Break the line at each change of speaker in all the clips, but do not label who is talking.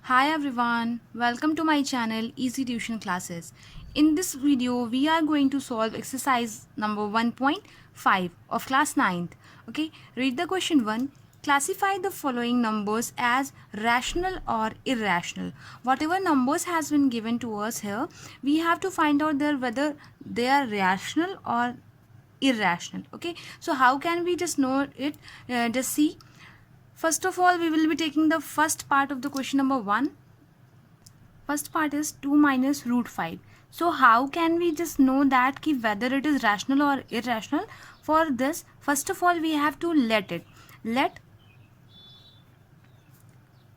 Hi everyone, welcome to my channel Easy Tuition Classes. In this video, we are going to solve exercise number 1.5 of class 9th. Okay, read the question 1. Classify the following numbers as rational or irrational. Whatever numbers has been given to us here, we have to find out whether they are rational or irrational. Okay, so how can we just know it? Just see. First of all, we will be taking the first part of the question number 1. First part is 2 minus root 5. So how can we just know that whether it is rational or irrational? For this, first of all, we have to let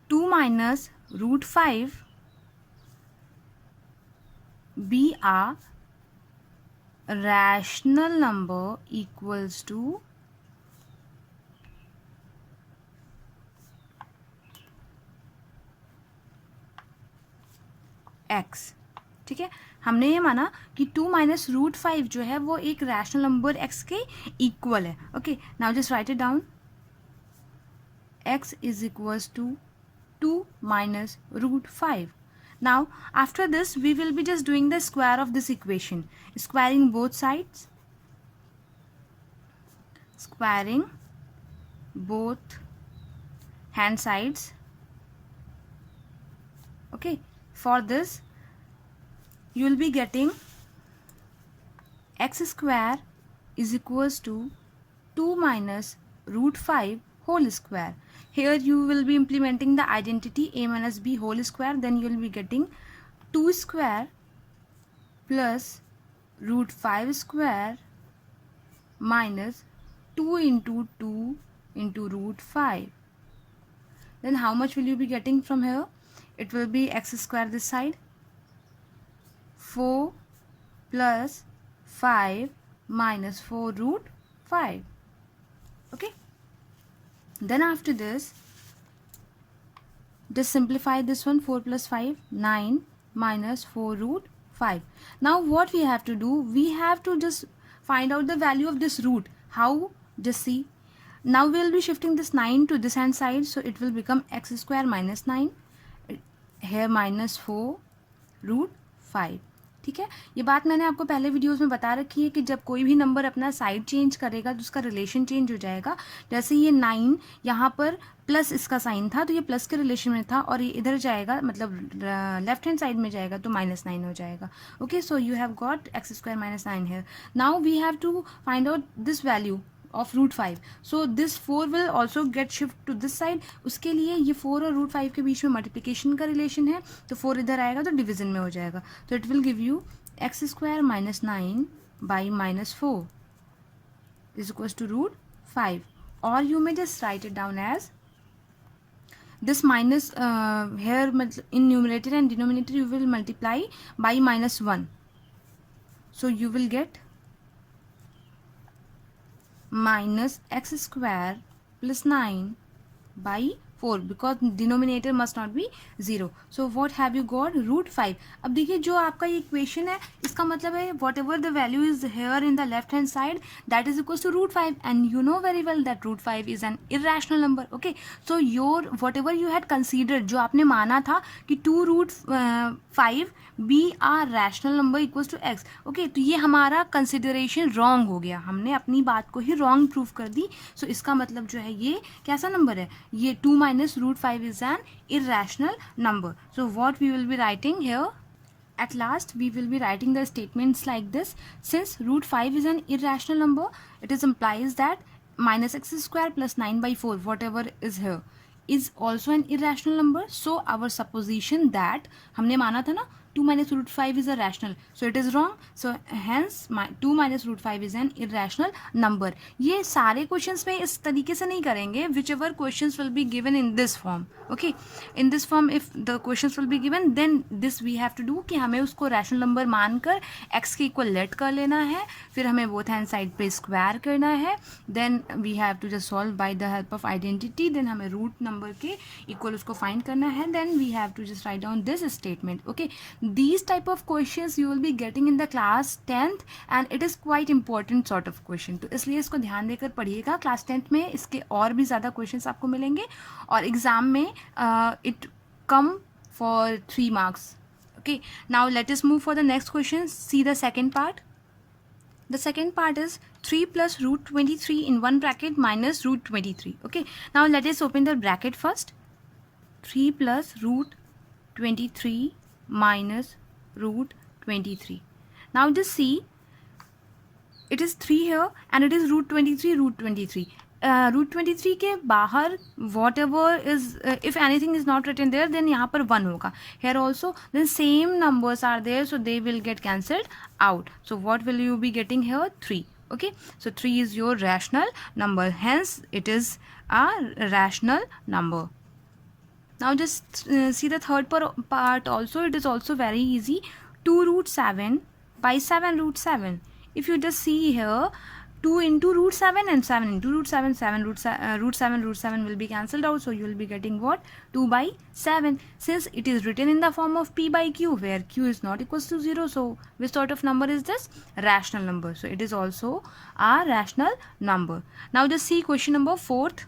2 minus root 5 be a rational number equals to x. ठीक है, हमने ये माना कि 2 minus root 5 जो है वो एक रैशनल नंबर x के इक्वल है. Okay, now just write it down. x is equals to 2 minus root 5. Now after this we will be just doing the square of this equation, squaring both sides, squaring both hand sides. Okay, for this you will be getting x square is equals to 2 minus root 5 whole square. Here you will be implementing the identity a minus b whole square, then you will be getting 2 square plus root 5 square minus 2 into 2 into root 5. Then how much will you be getting from here? It will be x square this side, 4 plus 5 minus 4 root 5. Okay, then after this just simplify this one. 4 plus 5, 9 minus 4 root 5. Now what we have to do, we have to just find out the value of this root. How? Just see. Now we will be shifting this 9 to this hand side, so it will become x square minus 9, here minus 4 root 5. ठीक है, ये बात मैंने आपको पहले videos में बता रखी है कि जब कोई भी नंबर अपना साइड चेंज करेगा तो उसका रिलेशन चेंज हो जाएगा. जैसे ये 9 यहाँ पर प्लस इसका साइन था तो ये प्लस के रिलेशन में था, और ये इधर जाएगा मतलब लेफ्ट हैंड साइड में जाएगा तो माइनस 9 हो जाएगा. Okay, so you have got x square minus 9 here. Now we have to find out this value of root 5. So this 4 will also get shift to this side. उसके लिए ये 4 और root 5 के बीच में मल्टीप्लिकेशन का relation है, तो 4 इधर आएगा तो डिवीजन में हो जाएगा. तो it will give you x square minus 9 by minus 4 is equals to root 5. और you may just write it down as this minus here in numerator and denominator you will multiply by minus 1. So you will get minus x square plus 9 by 4 because denominator must not be 0. So what have you got? root 5. अब देखिए जो आपका ये equation है इसका मतलब है whatever the value is here in the left hand side that is equals to root 5, and you know very well that root 5 is an irrational number. Okay, so your whatever you had considered, जो आपने माना था कि 2 root 5 be a rational number equals to x. Okay, तो ये हमारा consideration wrong हो गया, हमने अपनी बात को ही रॉन्ग प्रूव कर दी. सो इसका मतलब जो है ये कैसा नंबर है, ये 2 minus root 5 is an irrational number. So what we will be writing here, at last we will be writing the statements like this. Since root 5 is an irrational number, it is implies that minus x square plus 9 by 4 whatever is here is also an irrational number. So our supposition that हमने माना था ना 2 minus root 5 is a rational, so it is wrong. So hence 2 minus root 5 is an irrational number. ये सारे questions में इस तरीके से नहीं करेंगे. whichever questions will be given in this form. Okay, in this form if the questions will be given then this we have to do कि हमें उसको rational number मानकर x के equal let कर लेना है, फिर हमें both hand side पे square करना है, then we have to just solve by the help of identity, then हमें root number के equal उसको find करना है, then we have to just write down this statement. Okay, these type of questions you will be getting in the class 10th and it is quite important sort of question. तो इसलिए इसको ध्यान देकर पढ़िएगा. Class 10th में इसके और भी ज़्यादा questions आपको मिलेंगे और एग्ज़ाम में it come for 3 marks. Okay, now let us move for the next question. See the second part. The second part is 3 plus root 23 in one bracket minus root 23. Okay, now let us open the bracket first. 3 plus root 23 minus root 23. Now just see, it is 3 here and it is root 23, root 23. Root 23 के बाहर whatever is, if anything is not written there, then यहाँ पर 1 होगा. Here also then same numbers are there, so they will get cancelled out. So what will you be getting here? 3. Okay, so 3 is your rational number, hence it is a rational number. Now just see the third part also. It is also very easy. 2 root 7 by 7 root 7. If you just see here, 2 into root 7 and 7 into root 7, root 7 will be cancelled out. So you will be getting what? 2 by 7. Since it is written in the form of p by q, where q is not equals to 0. So which sort of number is this? Rational number. So it is also a rational number. Now just see question number 4th.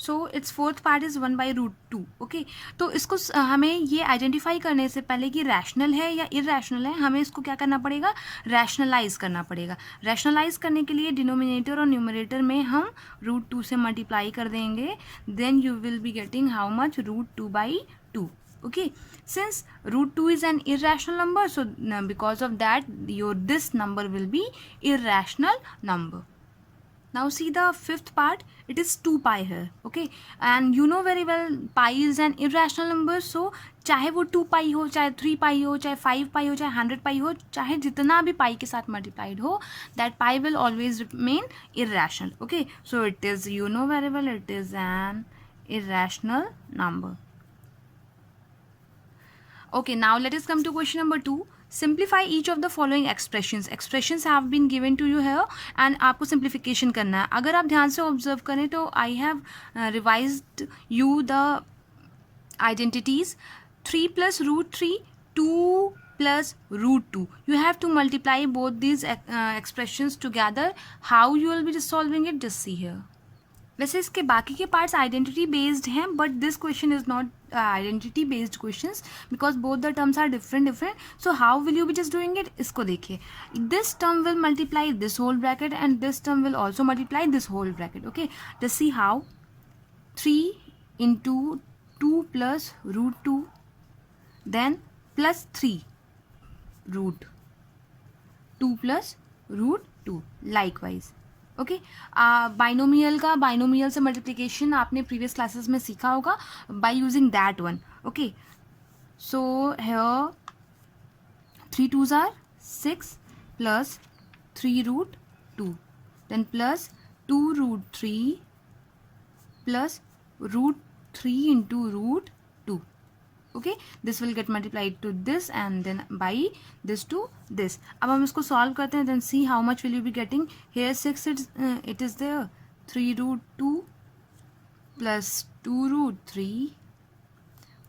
So it's fourth part is 1 by root 2. Okay, तो इसको हमें ये identify करने से पहले कि rational है या इरैशनल है, हमें इसको क्या करना पड़ेगा? रैशनलाइज करना पड़ेगा. रैशनलाइज करने के लिए डिनोमिनेटर और न्यूमरेटर में हम रूट 2 से मल्टीप्लाई कर देंगे. Then you will be getting how much? Root 2 by 2. Okay, since root 2 is an irrational number, so because of that this number will be irrational number. Now see the fifth part. It is 2 pi here. Okay, and you know very well pi is an irrational number. So चाहे वो 2 pi हो, चाहे 3 pi हो, चाहे 5 pi हो, चाहे 100 pi हो, चाहे जितना भी pi के साथ multiplied हो, that pi will always remain irrational. Okay, so it is, you know very well, it is an irrational number. Okay, now let us come to question number 2. Simplify each of the following expressions. Expressions have been given to you here and आपको simplification करना है. अगर आप ध्यान से observe करें तो I have revised you the identities. 3 plus root 3, 2 plus root 2. You have to multiply both these expressions together. How you will be solving it? Just see here. वैसे इसके बाकी के पार्ट्स आइडेंटिटी बेस्ड हैं, but this question is not identity based questions because both the terms are different. So how will you be just doing it? इसको देखिए, this term will multiply this whole bracket and this term will also multiply this whole bracket. Okay, just see how. 3 into 2 plus root 2, then plus 3 root 2 plus root 2 likewise. Okay, binomial का binomial से multiplication आपने previous classes में सीखा होगा by using that one. Okay, so here 3 2s are 6 plus 3 root 2, then plus 2 root 3 plus root 3 into root 2. Okay, this will get multiplied to this and then by this to this. अब हम इसको solve करते हैं. Then see how much will you be getting here. 6 it is there. 3 root 2 plus 2 root 3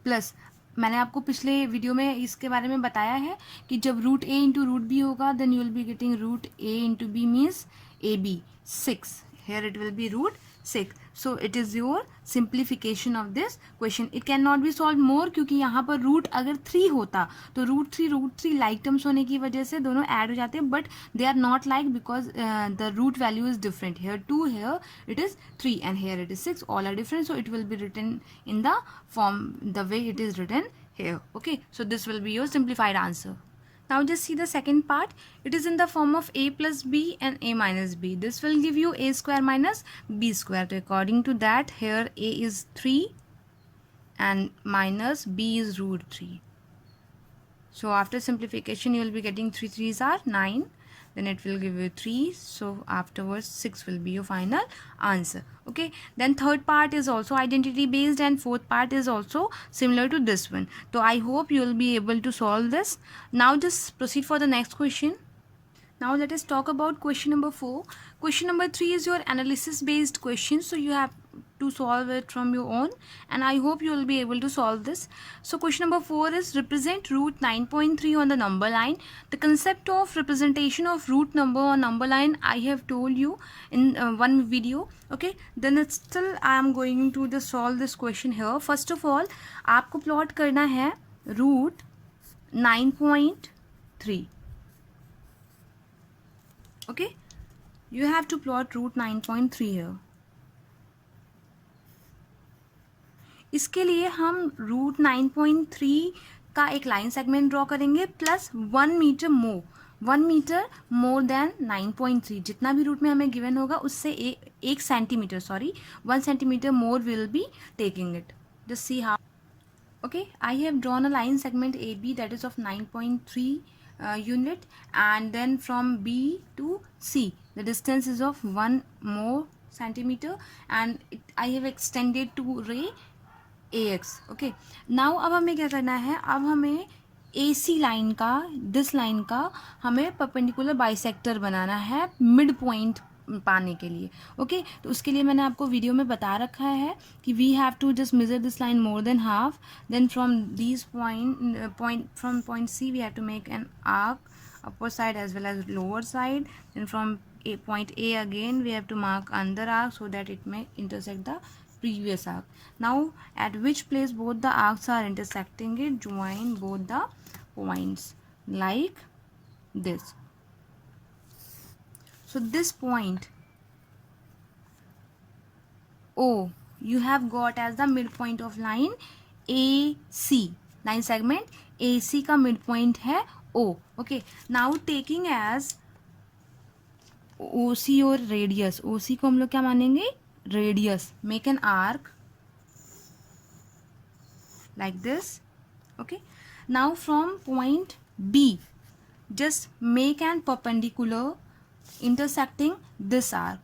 plus, मैंने आपको पिछले video में इसके बारे में बताया है कि जब root a into root b होगा then you will be getting root a into b means ab 6. Here it will be root 6. So it is your simplification of this question. It cannot be solved more क्योंकि यहाँ पर root अगर 3 होता तो root 3 like terms होने की वजह से दोनों ऐड हो जाते हैं, but they are not like because the root value is different. Here 2, here it is 3 and here it is 6. All are different, so it will be written in the form the way it is written here. Okay, so this will be your simplified answer. Now just see the second part. It is in the form of a plus b and a minus b. This will give you a square minus b square. So according to that, here a is 3 and minus b is root 3. So after simplification, you will be getting 3 3s are 9. Then it will give you 3. So afterwards 6 will be your final answer. Okay, then third part is also identity based and fourth part is also similar to this one. So I hope you will be able to solve this. Now just proceed for the next question. Now let us talk about question number 4. Question number 3 is your analysis based question. So you have to solve it from your own, and I hope you will be able to solve this. So question number 4 is represent root 9.3 on the number line. The concept of representation of root number on number line I have told you in one video. Okay, then it's still I am going to just solve this question here. First of all, आपको plot करना है root 9.3. Okay, you have to plot root 9.3 here. इसके लिए हम root 9.3 का एक line segment draw करेंगे plus 1 metre more than 9.3. जितना भी रूट में हमें गिवन होगा उससे 1 centimetre 1 centimetre more will be taking it. Just see how. Okay, I have drawn a line segment AB that is of 9.3 unit, and then from B to C the distance is of 1 more centimeter, and I have extended to ray AX. Okay, now अब हमें क्या करना है, अब हमें AC line का this line का हमें परपेंडिकुलर बाइसेक्टर बनाना है मिड पॉइंट पाने के लिए. ओके, तो उसके लिए मैंने आपको वीडियो में बता रखा है कि we have to just measure this line more than half, then from this point C we have to make an arc upper side as well as lower side, then from point A again we have to mark another arc so that it may intersect the previous arc. Now at which place both the arcs are intersecting it, join both the points like this. So this point O you have got as the midpoint of line AC. Line segment AC का midpoint है O. Okay, now taking as OC और radius. OC को हम लोग क्या मानेंगे, radius. Make an arc like this. Okay, now from point B just make an perpendicular intersecting this arc.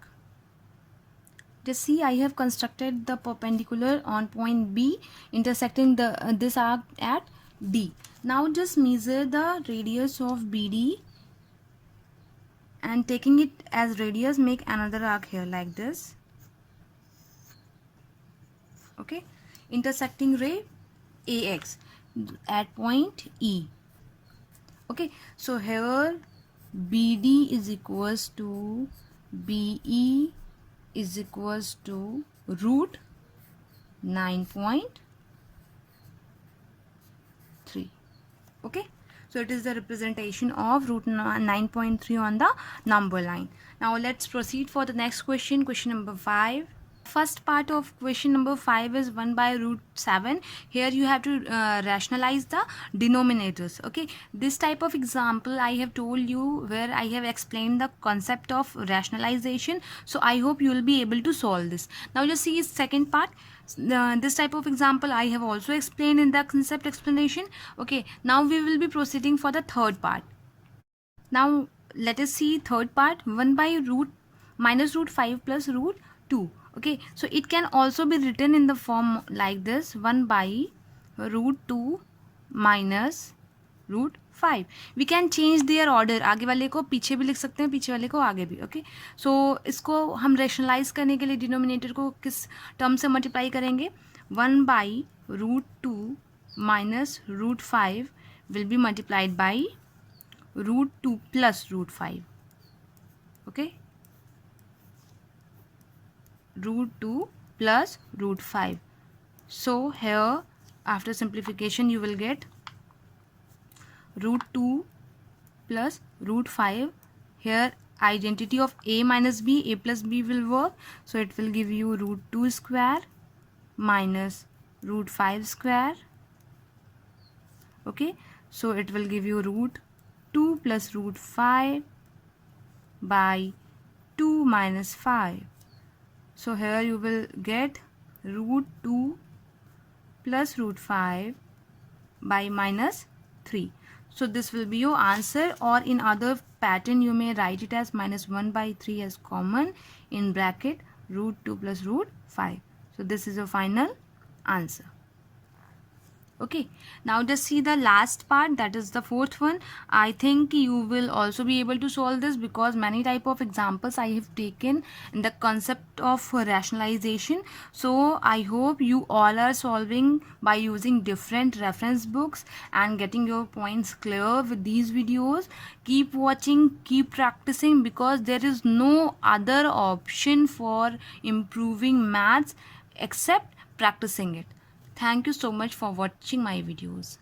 Just see, I have constructed the perpendicular on point B intersecting this arc at D. Now just measure the radius of BD and taking it as radius make another arc here like this. Okay, intersecting ray AX at point E. Okay, so here BD is equals to BE is equals to root 9.3. Okay, so it is the representation of root 9.3 on the number line. Now let's proceed for the next question. Question number 5. First part of question number 5 is 1 by root 7. Here you have to rationalize the denominators. Okay, this type of example I have told you where I have explained the concept of rationalization, so I hope you will be able to solve this. Now just see second part. This type of example I have also explained in the concept explanation. Okay, now we will be proceeding for the third part. Now let us see third part. 1 by root minus root 5 plus root 2. Okay, so it can also be written in the form like this, 1 by root 2 minus root 5. We can change their order. आगे वाले को पीछे भी लिख सकते हैं, पीछे वाले को आगे भी. ओके, सो इसको हम रेशनलाइज करने के लिए डिनोमिनेटर को किस टर्म से मल्टीप्लाई करेंगे, 1 by root 2 minus root 5 will be multiplied by root 2 plus root 5. Okay, root 2 plus root 5. So here after simplification you will get root 2 plus root 5. Here identity of a minus b, a plus b will work, so it will give you root 2 square minus root 5 square. Okay, so it will give you root 2 plus root 5 by 2 minus 5. So here you will get root 2 plus root 5 by minus 3. So this will be your answer, or in other pattern you may write it as minus 1 by 3 as common in bracket root 2 plus root 5. So this is your final answer. Okay, now just see the last part, that is the fourth one. I think you will also be able to solve this because many type of examples I have taken in the concept of rationalization. So I hope you all are solving by using different reference books and getting your points clear with these videos. Keep watching, keep practicing, because there is no other option for improving maths except practicing it. Thank you so much for watching my videos.